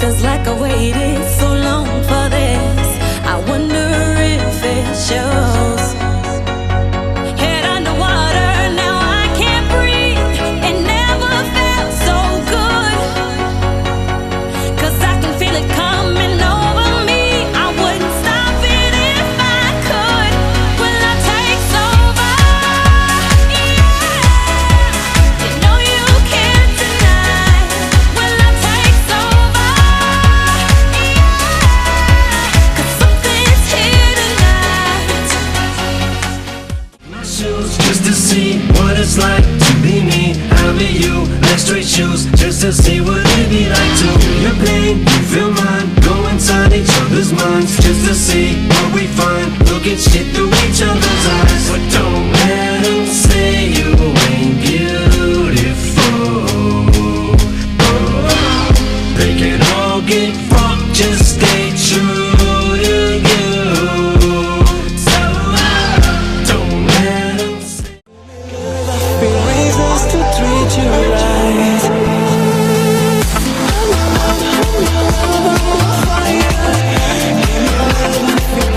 Feels like I waited so long for this. I wonder if it shows. Head underwater, now I can't breathe. It never felt so good. 'Cause I can feel it coming over me. I wouldn't stop it if I could. Will I take over? Yeah. You know you can't deny. Will I take over? Yeah. 'Cause something's here tonight. My shoes just to see what it's like to be me. I'll be you, like straight shoes, just to see what it'd be like to feel your pain, you feel mine. Go inside each other's minds, just to see what we find. Look at shit through each other's eyes. But don't let them say you ain't beautiful. They can all get fucked, just stay true to you. So don't let them say Reasons to treat you right.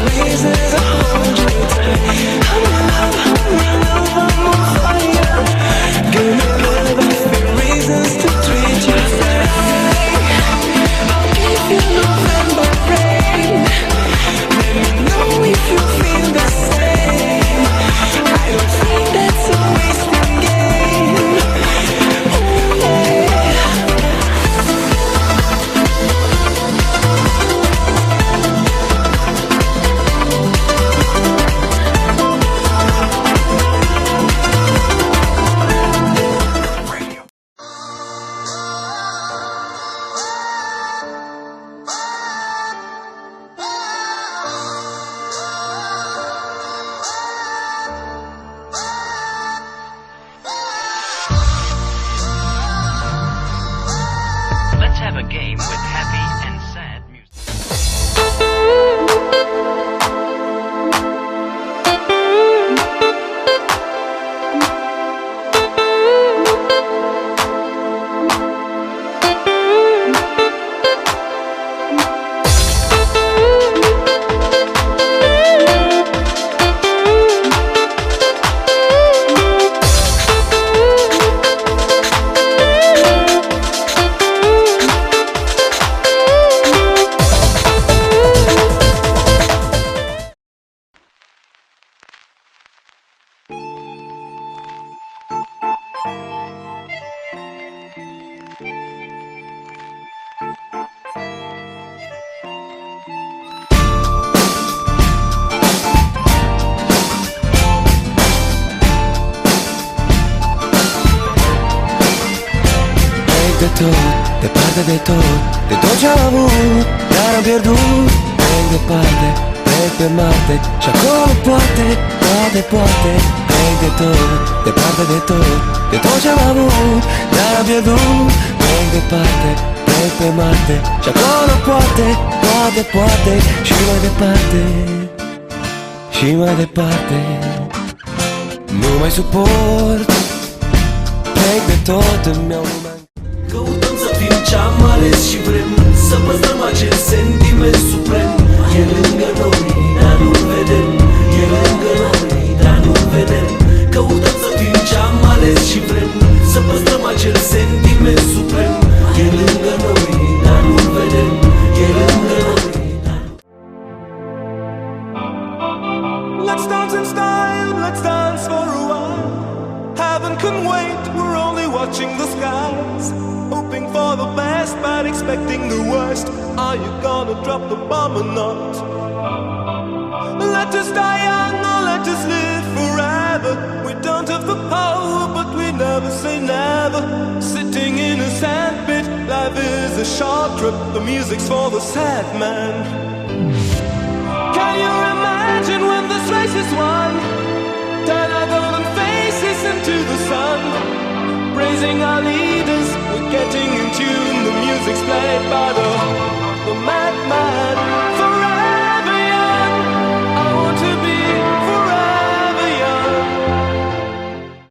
Reasons to hold you tight. Give me love, I feel reasons to treat you right. I'll give you November rain. Let me know if you feel the same. I don't think that's a wasting game. Oh yeah. Let's have a game with happy and sad music. De tot, departe de tot ce-am avut, dar am pierdut. Plec departe, plec pe Marte și acolo poate, poate plec de tot, departe de tot ce-am avut, dar am pierdut. Plec departe, plec pe Marte și acolo poate și mai departe, și mai departe. Nu mai suport, plec de tot, îmi iau lumea. Căutăm să fim ce-am ales și vrem să păstrăm acel sentiment suprem. E lângă noi, dar nu-l vedem. E lângă noi, dar nu-l vedem. Căutăm să fim ce-am ales și vrem să păstrăm acel sentiment suprem. E lângă noi, dar nu-l vedem. E lângă noi, dar nu... Let's dance in style, let's dance for a while. Heaven can wait, we're only watching the skies. Hoping for the best, but expecting the worst. Are you gonna drop the bomb or not? Let us die young or let us live forever. We don't have the power, but we never say never. Sitting in a sandpit, life is a short trip. The music's for the sad man. Can you imagine when this race is won? Turn our golden faces into the sun. Praising our leaders, we're getting in tune. The music's played by the